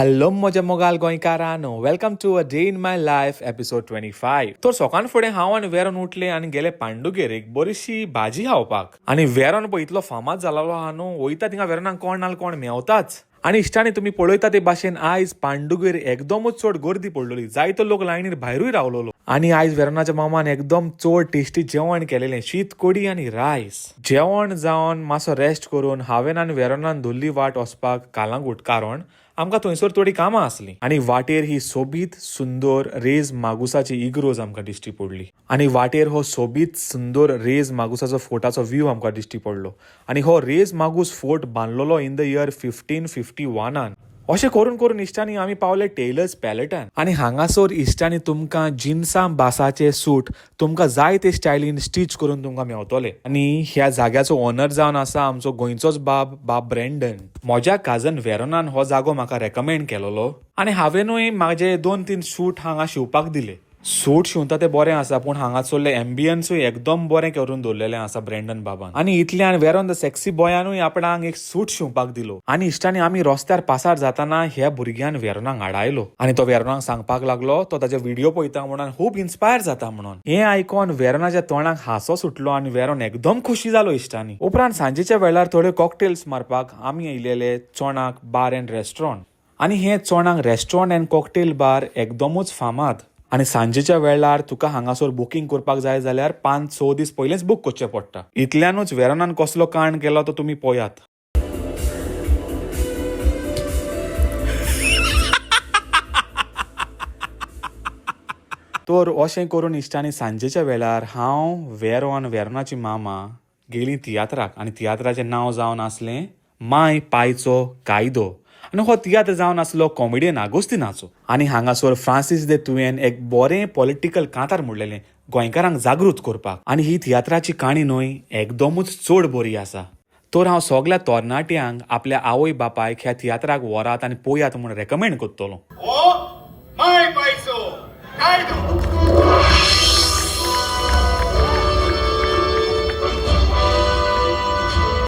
Hello म्हज्या मोगाल गोंयकारांनो, welcome to a day in my life episode 25. तर सकाळ फुडें हांव आनी वेरोन उठले आनी गेले पांडुगेर एक बरीशी भाजी खावपाक. आनी वेरोन पळय इतलो फामाद जालोलो आहा न्हू, वयता थिंगा वेरोनाक कोण नाल कोण मेवताच. आनी इश्टांनी तुमी पळयता ते भाशेन आयज पांडुगेर एकदमच चड गर्दी पडलेली, जायतो लोक लायनीर भायरूय रावलोलो. आनी आयज वेरोनाच्या मामान एकदम चड टेस्टी जेवण केलेलें, शीत कडी आनी रायस. जेवण जावन मातसो रेस्ट करून हांवें आनी वेरोनान धुल्ली वाट वचपाक कालांगूट, कारण आमकां थंयसर थोडी कामां आसली. आनी वाटेर ही सोबीत सुंदर रेज मागुसाची इग्रोज आमकां दिश्टी पडली. आनी वाटेर हो सोबीत सुंदर रेज मागुसाचो फोर्टाचो व्यू आमकां दिश्टी पडलो. आनी हो रेज मागूस फोर्ट बांदलोलो इन द इयर 1551. अशें करून करून इश्टांनी आमी पावले टेलर्स पॅलेटान. आनी हांगासर इश्टांनी तुमकां जिन्सां बासाचे सूट तुमकां जाय ते स्टायलीन स्टिच करून तुमकां मेवतले. आनी ह्या जाग्याचो ओनर जावन आसा आमचो गोंयचोच बाब ब्रँडन. म्हज्या काजन वेरोनान हो जागो म्हाका रेकमेंड केलोलो आनी हांवेनूय म्हाजे 2-3 सूट हांगा शिवपाक दिले. सूट शिवता ते बरें आसा, पूण हांगासरले एम्बियन्सूय एकदम बरें करून दवरलेलें आसा ब्रँडन बाबान. आनी इतल्यान वेरोन द सेक्सी बॉयानूय आपणाक एक सूट शिवपाक दिलो. आनी इश्टांनी आमी रस्त्यार पासार जाताना ह्या भुरग्यान वेरोनाक आडायलो आनी तो वेरोनाक सांगपाक लागलो तो ताजे व्हिडिओ पळयता म्हणून खूब इन्स्पायर जाता म्हणून. हें आयकोन वेरोनाच्या तोंडाक हांसो सुटलो आनी वेरोन एकदम खुशी जालो इश्टांनी. उपरांत सांजेच्या वेळार थोडे कॉकटेल्स मारपाक आमी येयलेले चोणाक बार एंड रेस्टॉरंट. आनी हें चोणाक रेस्टॉरंट एंड कॉकटेल बार एकदमूच फामाद. आनी सांजेच्या वेळार तुका हांगासर बुकींग करपाक जाय जाल्यार 5-6 दीस पयलेंच बूक करचें पडटा. इतल्यानूच वेरोनान कसलो कांड केलो तो तुमी पळयात. तर अशें करून इश्टांनी सांजेच्या वेळार हांव वेरोनाची मामा गेलीं तियात्राक. आनी तियात्राचें नांव जावन आसलें माय पायचो कायदो. आनी हो तियात्र जावन आसलो कॉमेडियन आगोस्तिनाचो. आनी हांगासर फ्रांसीस दे तुवेन एक बरें पॉलिटिकल कांतार म्हणलेलें गोंयकारांक जागृत करपाक. आनी ही तियात्राची काणी न्हय एकदमूच चड बरी आसा. तर हांव सगल्या तरणाट्यांक आपल्या आवय बापायक ह्या तियात्राक व्हरात आनी पळयात म्हूण रेकमेंड करतलो.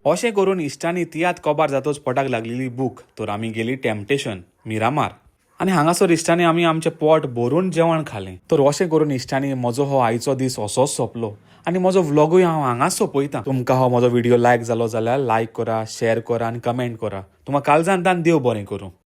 अशें करून इश्टांनी तियात कबार जातोच पोटाक लागलेली बूक. तर आमी गेली टेम्पटेशन मिरामार. आनी हांगासर इश्टांनी आमी आमचें पोट भरून जेवण खालें. तर अशें करून इश्टांनी म्हजो हो आयचो दीस असोच सोंपलो आनी म्हजो व्लॉगूय हांव हांगाच सोंपयतां. तुमकां हो म्हजो व्हिडिओ लायक जालो जाल्यार लायक करा, शेअर करा आनी कमेंट करा. तुमकां काळजांतल्यान देव बरें करूं.